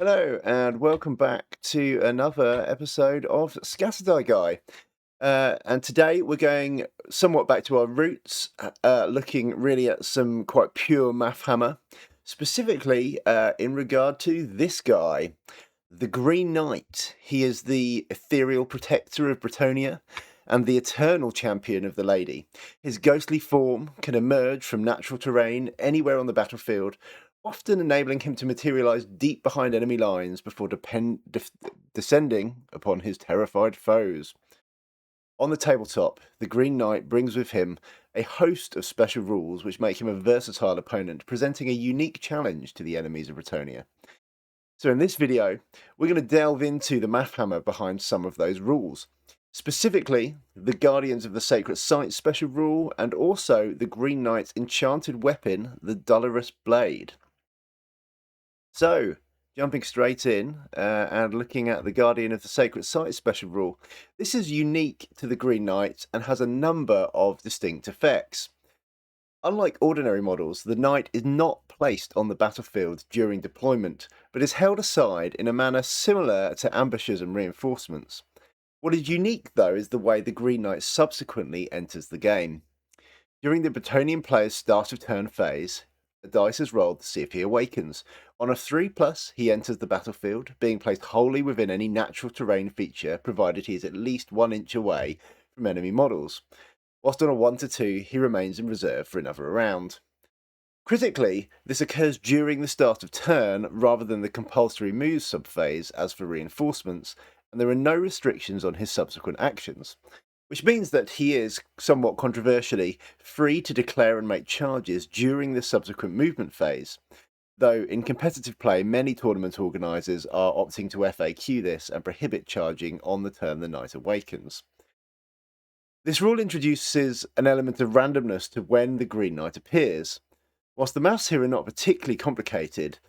Hello, and welcome back to another episode of Scatterday Guy. And today we're going somewhat back to our roots, looking really at some quite pure math hammer, specifically in regard to this guy, the Green Knight. He is the ethereal protector of Bretonia and the eternal champion of the Lady. His ghostly form can emerge from natural terrain anywhere on the battlefield, often enabling him to materialize deep behind enemy lines before descending upon his terrified foes. On the tabletop, the Green Knight brings with him a host of special rules which make him a versatile opponent, presenting a unique challenge to the enemies of Bretonia. So in this video, we're going to delve into the math hammer behind some of those rules. Specifically, the Guardians of the Sacred Site special rule, and also the Green Knight's enchanted weapon, the Dolorous Blade. So, jumping straight in and looking at the Guardian of the Sacred Site special rule, this is unique to the Green Knight and has a number of distinct effects. Unlike ordinary models, the Knight is not placed on the battlefield during deployment, but is held aside in a manner similar to ambushes and reinforcements. What is unique, though, is the way the Green Knight subsequently enters the game. During the Bretonian player's start of turn phase, a dice is rolled to see if he awakens. On a 3+, he enters the battlefield, being placed wholly within any natural terrain feature, provided he is at least 1 inch away from enemy models. Whilst on a 1-2, he remains in reserve for another round. Critically, this occurs during the start of turn rather than the compulsory moves subphase as for reinforcements, and there are no restrictions on his subsequent actions, which means that he is, somewhat controversially, free to declare and make charges during the subsequent movement phase, though in competitive play many tournament organisers are opting to FAQ this and prohibit charging on the turn the Knight awakens. This rule introduces an element of randomness to when the Green Knight appears. Whilst the maths here are not particularly complicated,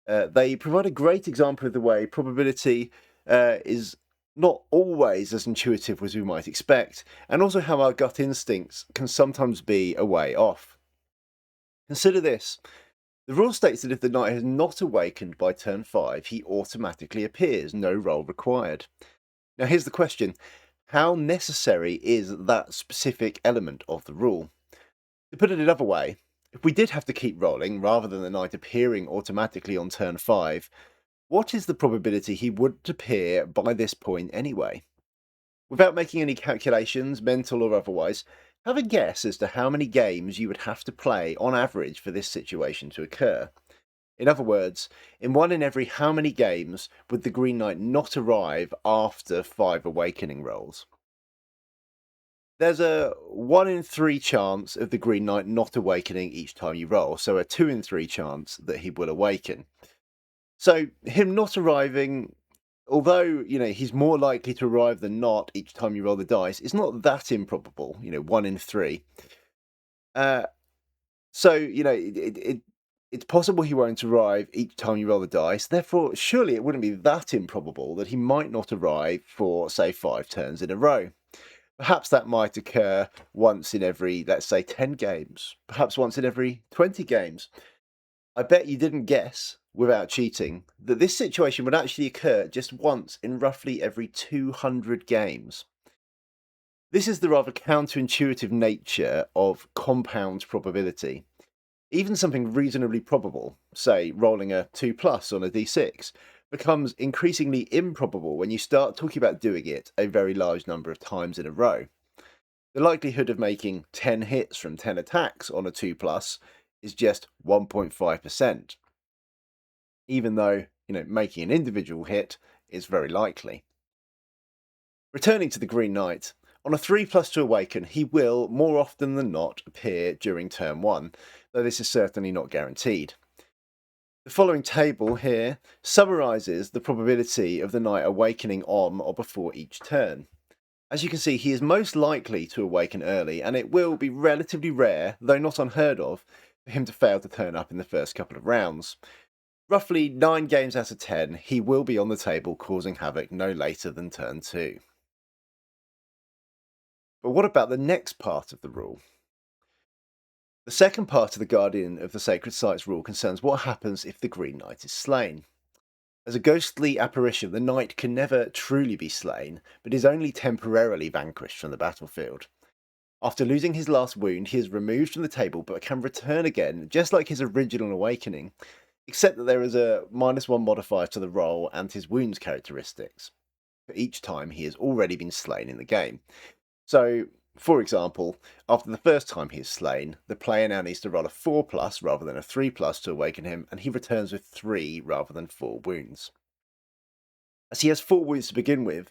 they provide a great example of the way probability is not always as intuitive as we might expect, and also how our gut instincts can sometimes be a way off. Consider this. The rule states that if the knight has not awakened by turn 5, he automatically appears, no roll required. Now here's the question. How necessary is that specific element of the rule? To put it another way, if we did have to keep rolling rather than the knight appearing automatically on turn 5, what is the probability he would appear by this point anyway? Without making any calculations, mental or otherwise, have a guess as to how many games you would have to play on average for this situation to occur. In other words, in 1 in every how many games would the Green Knight not arrive after 5 awakening rolls? There's a 1 in 3 chance of the Green Knight not awakening each time you roll, so a 2 in 3 chance that he will awaken. So him not arriving, although, he's more likely to arrive than not each time you roll the dice, it's not that improbable, 1 in 3. So, it's possible he won't arrive each time you roll the dice. Therefore, surely it wouldn't be that improbable that he might not arrive for, say, 5 turns in a row. Perhaps that might occur once in every, let's say, 10 games. Perhaps once in every 20 games. I bet you didn't guess, without cheating, that this situation would actually occur just once in roughly every 200 games. This is the rather counterintuitive nature of compound probability. Even something reasonably probable, say rolling a 2+ on a d6, becomes increasingly improbable when you start talking about doing it a very large number of times in a row. The likelihood of making 10 hits from 10 attacks on a 2+ is just 1.5%, even though, making an individual hit is very likely. Returning to the Green Knight, on a 3+ to awaken, he will, more often than not, appear during turn 1, though this is certainly not guaranteed. The following table here summarises the probability of the knight awakening on or before each turn. As you can see, he is most likely to awaken early, and it will be relatively rare, though not unheard of, for him to fail to turn up in the first couple of rounds. Roughly 9 games out of 10, he will be on the table causing havoc no later than turn 2. But what about the next part of the rule? The second part of the Guardian of the Sacred Sites rule concerns what happens if the Green Knight is slain. As a ghostly apparition, the knight can never truly be slain, but is only temporarily vanquished from the battlefield. After losing his last wound, he is removed from the table but can return again, just like his original awakening, except that there is a -1 modifier to the roll and his wounds characteristics for each time he has already been slain in the game. So, for example, after the first time he is slain, the player now needs to roll a 4+ rather than a 3+ to awaken him, and he returns with 3 rather than 4 wounds. As he has 4 wounds to begin with,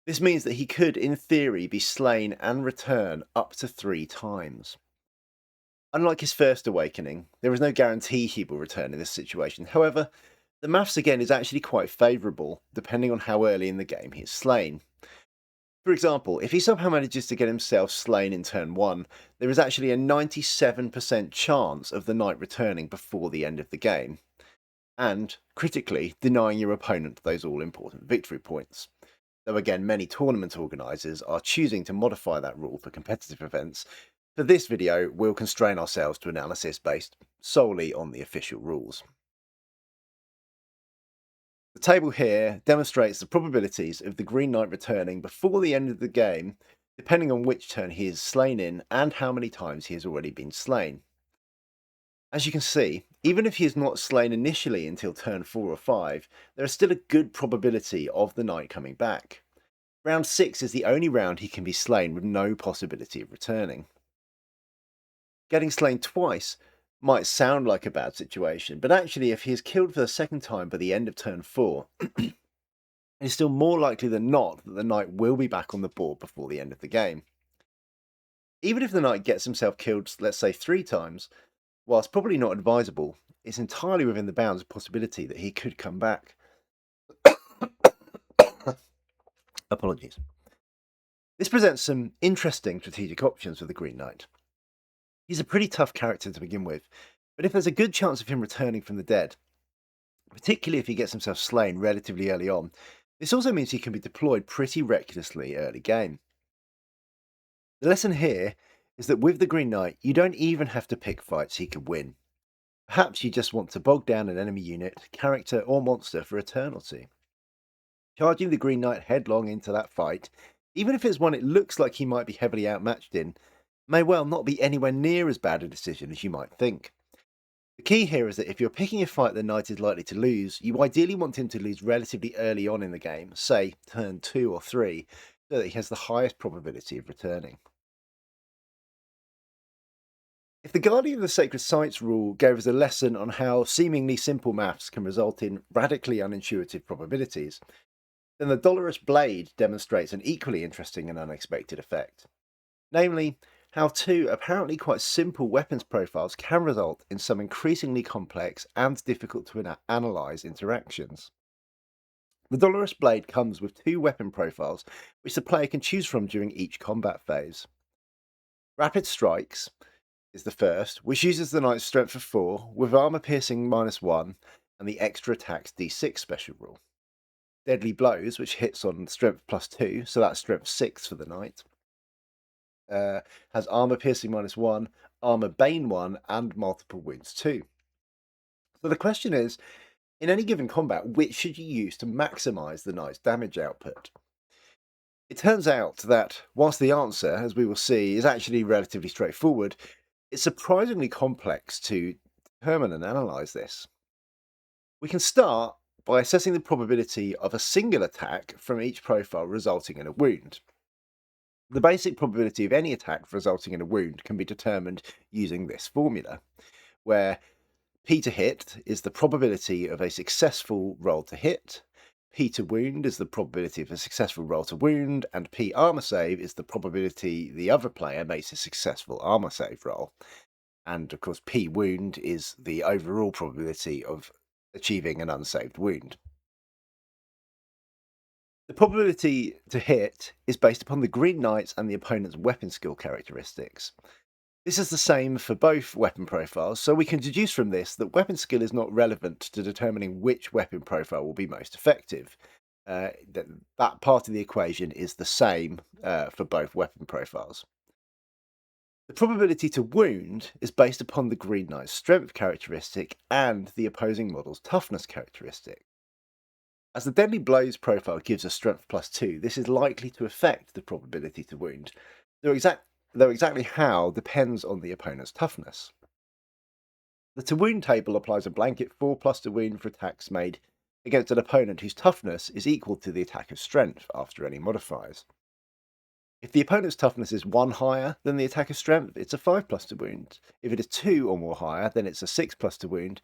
this means that he could, in theory, be slain and return up to 3 times. Unlike his first awakening, there is no guarantee he will return in this situation. However, the maths again is actually quite favourable, depending on how early in the game he is slain. For example, if he somehow manages to get himself slain in turn 1, there is actually a 97% chance of the knight returning before the end of the game, and, critically, denying your opponent those all-important victory points. Though again, many tournament organisers are choosing to modify that rule for competitive events. For this video, we'll constrain ourselves to analysis based solely on the official rules. The table here demonstrates the probabilities of the Green Knight returning before the end of the game, depending on which turn he is slain in and how many times he has already been slain. As you can see, even if he is not slain initially until turn 4 or 5, there is still a good probability of the knight coming back. Round 6 is the only round he can be slain with no possibility of returning. Getting slain twice might sound like a bad situation, but actually if he is killed for the second time by the end of turn 4, it is still more likely than not that the knight will be back on the board before the end of the game. Even if the knight gets himself killed, let's say 3 times, whilst probably not advisable, it's entirely within the bounds of possibility that he could come back. Apologies. This presents some interesting strategic options for the Green Knight. He's a pretty tough character to begin with, but if there's a good chance of him returning from the dead, particularly if he gets himself slain relatively early on, this also means he can be deployed pretty recklessly early game. The lesson here is that with the Green Knight, you don't even have to pick fights he could win. Perhaps you just want to bog down an enemy unit, character, or monster for a turn or two. Charging the Green Knight headlong into that fight, even if it's one it looks like he might be heavily outmatched in, may well not be anywhere near as bad a decision as you might think. The key here is that if you're picking a fight the knight is likely to lose, you ideally want him to lose relatively early on in the game, say turn 2 or 3, so that he has the highest probability of returning. If the Guardian of the Sacred Sites rule gave us a lesson on how seemingly simple maths can result in radically unintuitive probabilities, then the Dolorous Blade demonstrates an equally interesting and unexpected effect. Namely, how 2 apparently quite simple weapons profiles can result in some increasingly complex and difficult to analyse interactions. The Dolorous Blade comes with 2 weapon profiles which the player can choose from during each combat phase. Rapid Strikes is the first, which uses the knight's strength of 4 with armor piercing -1 and the extra attacks d6 special rule. Deadly Blows, which hits on strength +2, so that's strength 6 for the knight. Has armor piercing -1, armor bane 1, and multiple wounds 2. So the question is, in any given combat, which should you use to maximize the knight's damage output? It turns out that, whilst the answer, as we will see, is actually relatively straightforward, it's surprisingly complex to determine and analyze this. We can start by assessing the probability of a single attack from each profile resulting in a wound. The basic probability of any attack resulting in a wound can be determined using this formula, where P to hit is the probability of a successful roll to hit, P to wound is the probability of a successful roll to wound, and P armor save is the probability the other player makes a successful armor save roll. And of course, P wound is the overall probability of achieving an unsaved wound. The probability to hit is based upon the Green Knight's and the opponent's weapon skill characteristics. This is the same for both weapon profiles, so we can deduce from this that weapon skill is not relevant to determining which weapon profile will be most effective. That part of the equation is the same for both weapon profiles. The probability to wound is based upon the Green Knight's strength characteristic and the opposing model's toughness characteristic. As the deadly blows profile gives a strength +2, this is likely to affect the probability to wound, though exactly how depends on the opponent's toughness. The to wound table applies a blanket 4+ to wound for attacks made against an opponent whose toughness is equal to the attacker's strength after any modifiers. If the opponent's toughness is 1 higher than the attacker's strength, it's a 5+ to wound. If it is 2 or more higher, then it's a 6+ to wound,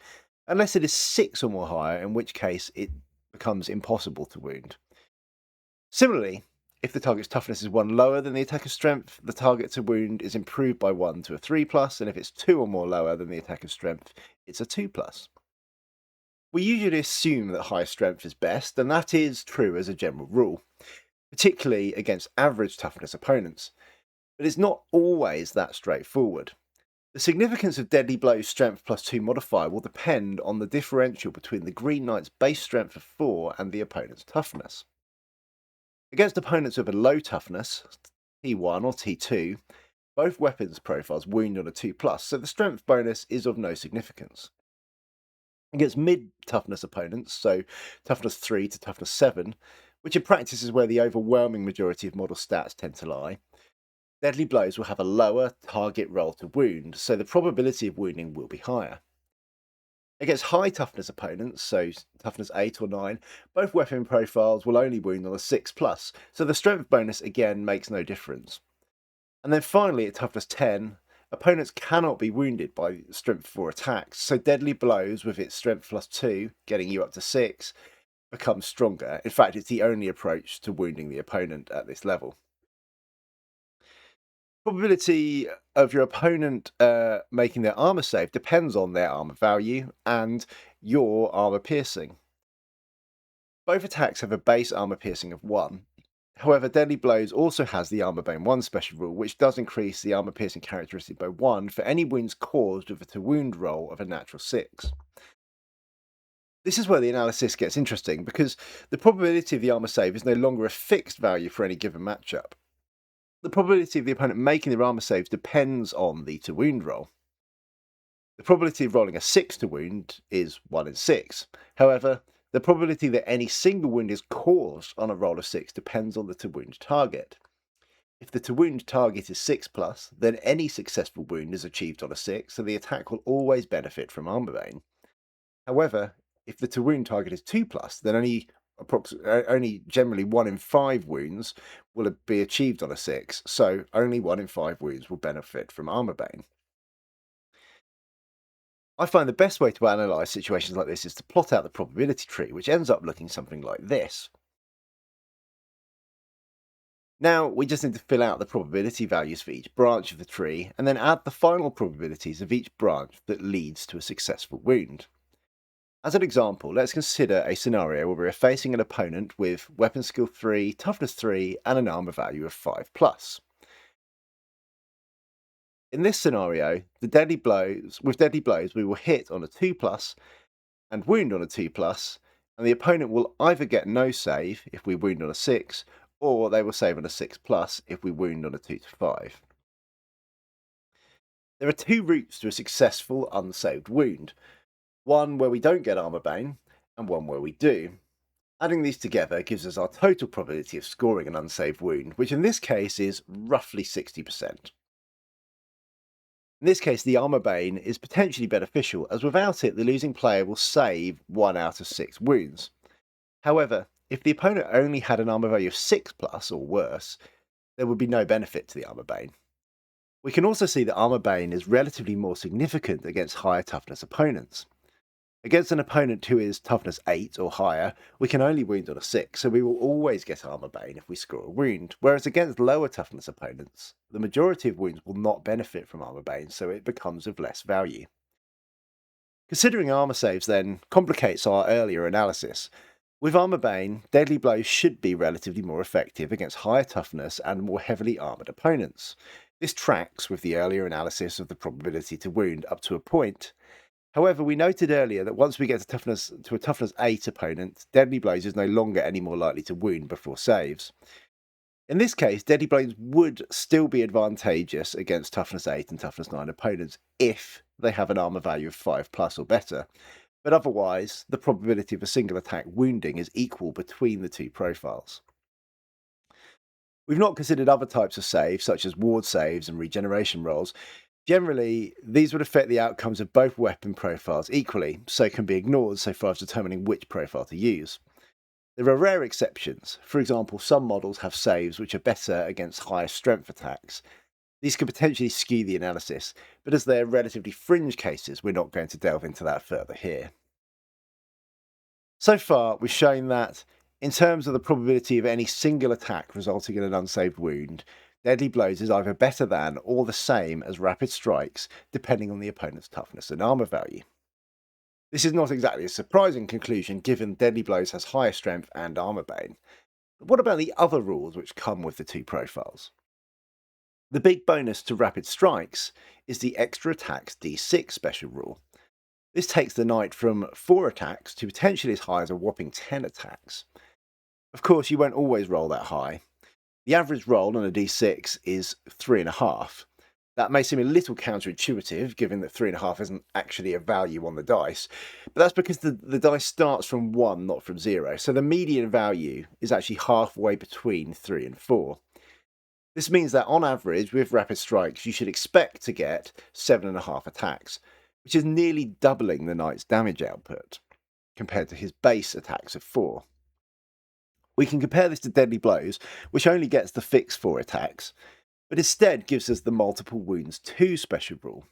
unless it is 6 or more higher, in which case it becomes impossible to wound. Similarly, if the target's toughness is 1 lower than the attacker's strength, the target to wound is improved by 1 to a 3+, and if it's 2 or more lower than the attacker's strength, it's a 2+. We usually assume that high strength is best, and that is true as a general rule, particularly against average toughness opponents, but it's not always that straightforward. The significance of Deadly Blow's strength +2 modifier will depend on the differential between the Green Knight's base strength of 4 and the opponent's toughness. Against opponents with a low toughness, T1 or T2, both weapons profiles wound on a 2+, so the strength bonus is of no significance. Against mid-toughness opponents, so toughness 3 to toughness 7, which in practice is where the overwhelming majority of model stats tend to lie, Deadly Blows will have a lower target roll to wound, so the probability of wounding will be higher. Against high toughness opponents, so toughness 8 or 9, both weapon profiles will only wound on a 6+, so the strength bonus again makes no difference. And then finally at toughness 10, opponents cannot be wounded by strength 4 attacks, so Deadly Blows with its strength +2, getting you up to 6, becomes stronger. In fact, it's the only approach to wounding the opponent at this level. Probability of your opponent making their armor save depends on their armor value and your armor piercing. Both attacks have a base armor piercing of 1. However, Deadly Blows also has the Armor Bane 1 special rule, which does increase the armor piercing characteristic by 1 for any wounds caused with a to wound roll of a natural 6. This is where the analysis gets interesting, because the probability of the armor save is no longer a fixed value for any given matchup. The probability of the opponent making their armor saves depends on the to wound roll. The probability of rolling a 6 to wound is 1 in 6. However, the probability that any single wound is caused on a roll of 6 depends on the to wound target. If the to wound target is 6+, then any successful wound is achieved on a 6, so the attack will always benefit from Armor Bane. However, if the to wound target is 2+, then only generally 1 in 5 wounds will be achieved on a 6, so only 1 in 5 wounds will benefit from Armor Bane. I find the best way to analyse situations like this is to plot out the probability tree, which ends up looking something like this. Now we just need to fill out the probability values for each branch of the tree, and then add the final probabilities of each branch that leads to a successful wound. As an example, let's consider a scenario where we're facing an opponent with weapon skill 3, toughness 3, and an armor value of 5+. In this scenario, with Deadly Blows, we will hit on a 2+ and wound on a 2+, and the opponent will either get no save if we wound on a 6, or they will save on a 6+ if we wound on a 2 to 5. There are 2 routes to a successful unsaved wound. One where we don't get Armor Bane, and one where we do. Adding these together gives us our total probability of scoring an unsaved wound, which in this case is roughly 60%. In this case, the Armor Bane is potentially beneficial, as without it, the losing player will save 1 out of 6 wounds. However, if the opponent only had an armor value of 6+ or worse, there would be no benefit to the Armor Bane. We can also see that Armor Bane is relatively more significant against higher toughness opponents. Against an opponent who is toughness 8 or higher, we can only wound on a 6, so we will always get Armor Bane if we score a wound, whereas against lower toughness opponents, the majority of wounds will not benefit from Armor Bane, so it becomes of less value. Considering armor saves then complicates our earlier analysis. With Armor Bane, Deadly Blows should be relatively more effective against higher toughness and more heavily armoured opponents. This tracks with the earlier analysis of the probability to wound up to a point. However, we noted earlier that once we get to a toughness 8 opponent, Deadly Blows is no longer any more likely to wound before saves. In this case, Deadly Blows would still be advantageous against toughness 8 and toughness 9 opponents if they have an armor value of 5+ or better. but otherwise, the probability of a single attack wounding is equal between the two profiles. We've not considered other types of saves, such as ward saves and regeneration rolls. Generally, these would affect the outcomes of both weapon profiles equally, so can be ignored so far as determining which profile to use. There are rare exceptions. For example, some models have saves which are better against higher strength attacks. These could potentially skew the analysis, but as they're relatively fringe cases, we're not going to delve into that further here. So far, we've shown that, in terms of the probability of any single attack resulting in an unsaved wound, deadly blows is either better than or the same as rapid strikes, depending on the opponent's toughness and armor value. This is not exactly a surprising conclusion, given deadly blows has higher strength and armor bane. But what about the other rules which come with the two profiles? The big bonus to rapid strikes is the extra attacks d6 special rule. This takes the knight from 4 attacks to potentially as high as a whopping 10 attacks. Of course, you won't always roll that high. The average roll on a d6 is 3.5. That may seem a little counterintuitive, given that 3.5 isn't actually a value on the dice, but that's because the dice starts from 1, not from 0, so the median value is actually halfway between 3 and 4. This means that on average, with rapid strikes, you should expect to get 7.5 attacks, which is nearly doubling the knight's damage output, compared to his base attacks of 4. We can compare this to deadly blows, which only gets the fixed 4 attacks, but instead gives us the multiple wounds 2 special rule.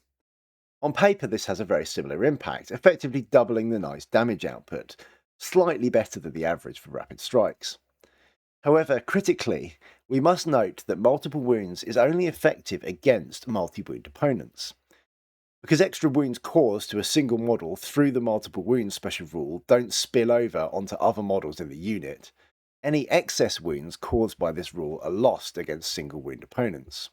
On paper, this has a very similar impact, effectively doubling the knight's damage output, slightly better than the average for rapid strikes. However, critically, we must note that multiple wounds is only effective against multi-wound opponents. Because extra wounds caused to a single model through the multiple wounds special rule don't spill over onto other models in the unit, any excess wounds caused by this rule are lost against single wound opponents.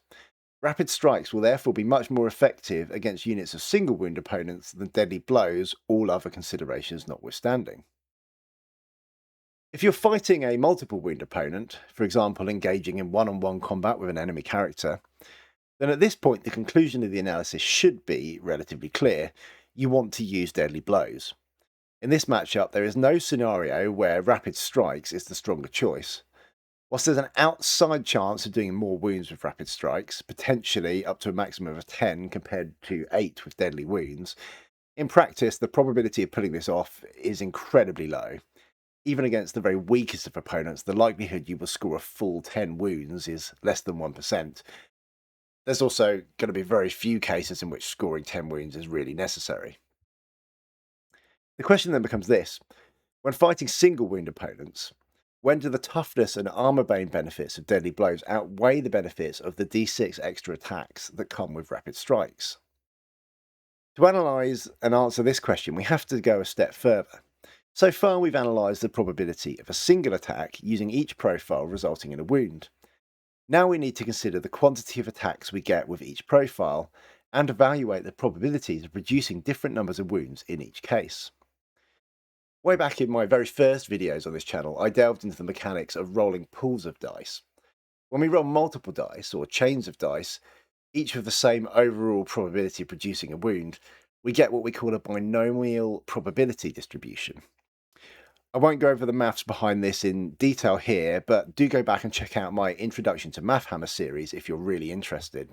Rapid strikes will therefore be much more effective against units of single wound opponents than deadly blows, all other considerations notwithstanding. If you're fighting a multiple wound opponent, for example engaging in one-on-one combat with an enemy character, then at this point the conclusion of the analysis should be relatively clear. You want to use deadly blows. In this matchup, there is no scenario where rapid strikes is the stronger choice. Whilst there's an outside chance of doing more wounds with rapid strikes, potentially up to a maximum of 10 compared to 8 with deadly wounds, in practice the probability of pulling this off is incredibly low. Even against the very weakest of opponents, the likelihood you will score a full 10 wounds is less than 1%. There's also going to be very few cases in which scoring 10 wounds is really necessary. The question then becomes this: when fighting single wound opponents, when do the toughness and armor bane benefits of deadly blows outweigh the benefits of the d6 extra attacks that come with rapid strikes? To analyse and answer this question, we have to go a step further. So far, we've analysed the probability of a single attack using each profile resulting in a wound. Now we need to consider the quantity of attacks we get with each profile and evaluate the probabilities of producing different numbers of wounds in each case. Way back in my very first videos on this channel, I delved into the mechanics of rolling pools of dice. When we roll multiple dice, or chains of dice, each with the same overall probability of producing a wound, we get what we call a binomial probability distribution. I won't go over the maths behind this in detail here, but do go back and check out my Introduction to Math Hammer series if you're really interested.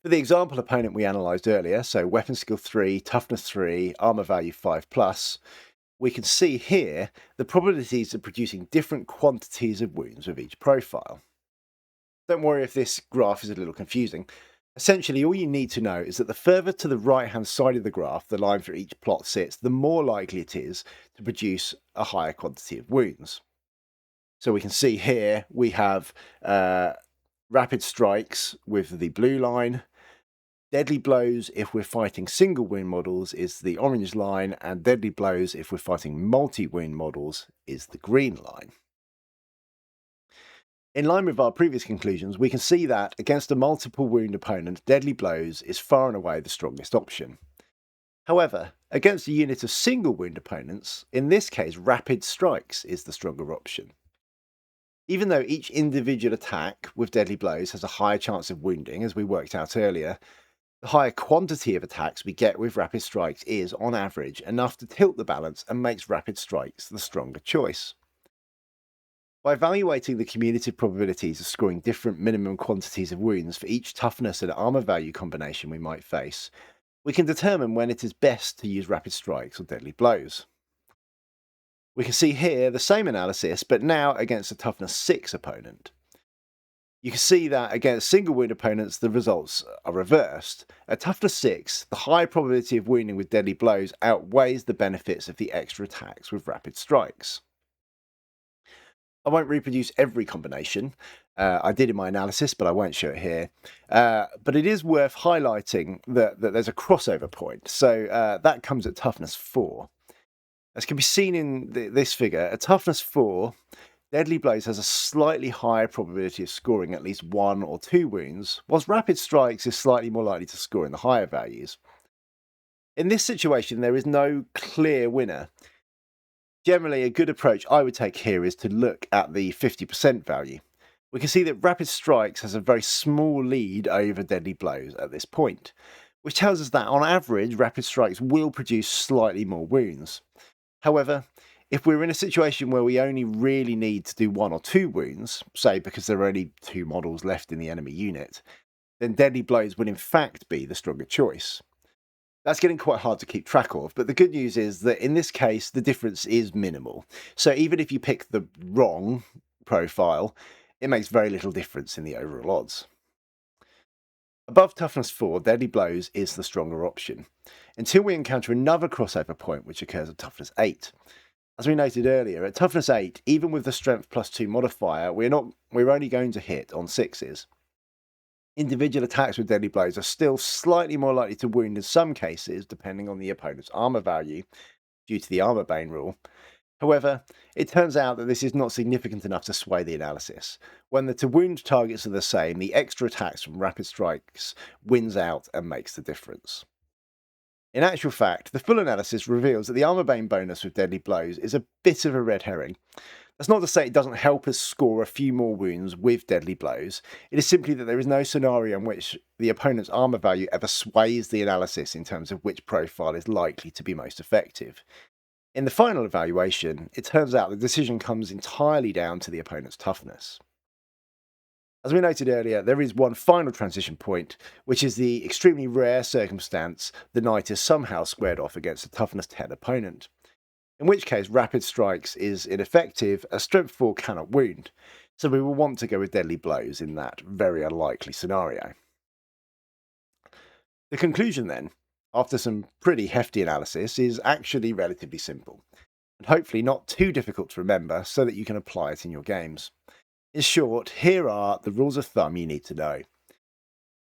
For the example opponent we analysed earlier, so weapon skill 3, toughness 3, armour value 5+, we can see here the probabilities of producing different quantities of wounds with each profile. Don't worry if this graph is a little confusing. Essentially, all you need to know is that the further to the right-hand side of the graph the line for each plot sits, the more likely it is to produce a higher quantity of wounds. So we can see here we have rapid strikes with the blue line, deadly blows if we're fighting single wound models is the orange line, and deadly blows if we're fighting multi-wound models is the green line. In line with our previous conclusions, we can see that against a multiple wound opponent, deadly blows is far and away the strongest option. However, against a unit of single wound opponents, in this case rapid strikes is the stronger option. Even though each individual attack with deadly blows has a higher chance of wounding, as we worked out earlier, The higher quantity of attacks we get with rapid strikes is, on average, enough to tilt the balance and makes rapid strikes the stronger choice. By evaluating the cumulative probabilities of scoring different minimum quantities of wounds for each toughness and armor value combination we might face, we can determine when it is best to use rapid strikes or deadly blows. We can see here the same analysis, but now against a toughness 6 opponent. You can see that against single wound opponents, the results are reversed. At toughness 6, the high probability of wounding with deadly blows outweighs the benefits of the extra attacks with rapid strikes. I won't reproduce every combination. I did in my analysis, but I won't show it here. But it is worth highlighting that there's a crossover point. So that comes at toughness 4. As can be seen in this figure, at toughness 4, deadly blows has a slightly higher probability of scoring at least 1 or 2 wounds, whilst rapid strikes is slightly more likely to score in the higher values. In this situation, there is no clear winner. Generally, a good approach I would take here is to look at the 50% value. We can see that rapid strikes has a very small lead over deadly blows at this point, which tells us that on average, rapid strikes will produce slightly more wounds. However, if we're in a situation where we only really need to do 1 or 2 wounds, say because there are only 2 models left in the enemy unit, then deadly blows would in fact be the stronger choice. That's getting quite hard to keep track of, but the good news is that in this case, the difference is minimal. So even if you pick the wrong profile, it makes very little difference in the overall odds. Above toughness 4, deadly blows is the stronger option, until we encounter another crossover point which occurs at toughness 8. As we noted earlier, at toughness 8, even with the strength +2 modifier, we're only going to hit on 6s. Individual attacks with deadly blows are still slightly more likely to wound in some cases, depending on the opponent's armor value, due to the armor bane rule. However, it turns out that this is not significant enough to sway the analysis. When the to wound targets are the same, the extra attacks from rapid strikes wins out and makes the difference. In actual fact, the full analysis reveals that the armor bane bonus with deadly blows is a bit of a red herring. That's not to say it doesn't help us score a few more wounds with deadly blows. It is simply that there is no scenario in which the opponent's armor value ever sways the analysis in terms of which profile is likely to be most effective. In the final evaluation, it turns out the decision comes entirely down to the opponent's toughness. As we noted earlier, there is one final transition point, which is the extremely rare circumstance the knight is somehow squared off against a toughness 10 opponent, in which case rapid strikes is ineffective as strength 4 cannot wound, so we will want to go with deadly blows in that very unlikely scenario. The conclusion then, after some pretty hefty analysis, is actually relatively simple, and hopefully not too difficult to remember so that you can apply it in your games. In short, here are the rules of thumb you need to know.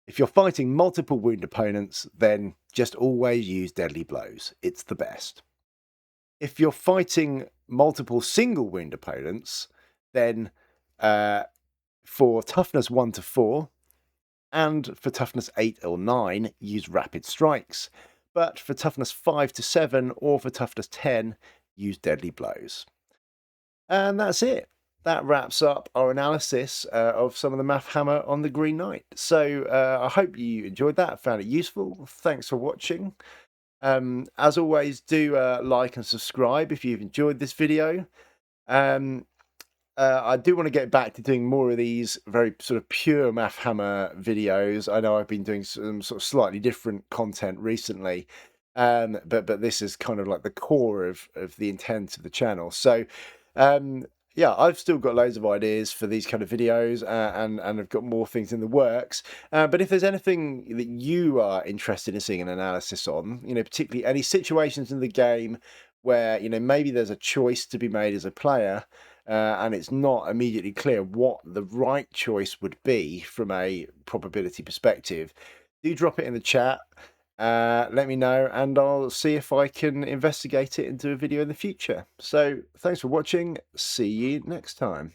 If you're fighting multiple wound opponents, then just always use deadly blows. It's the best. If you're fighting multiple single wound opponents, then for toughness 1 to 4 and for toughness 8 or 9, use rapid strikes. But for toughness 5 to 7 or for toughness 10, use deadly blows. And that's it. That wraps up our analysis of some of the math hammer on the Green Knight. So I hope you enjoyed that, found it useful. Thanks for watching. As always, do like and subscribe if you've enjoyed this video. I do want to get back to doing more of these very sort of pure math hammer videos. I know I've been doing some sort of slightly different content recently, but this is kind of like the core of the intent of the channel. So yeah, I've still got loads of ideas for these kind of videos, and I've got more things in the works. But if there's anything that you are interested in seeing an analysis on, particularly any situations in the game where, maybe there's a choice to be made as a player, and it's not immediately clear what the right choice would be from a probability perspective, do drop it in the chat. Let me know and I'll see if I can investigate it and do a video in the future. So thanks for watching. See you next time.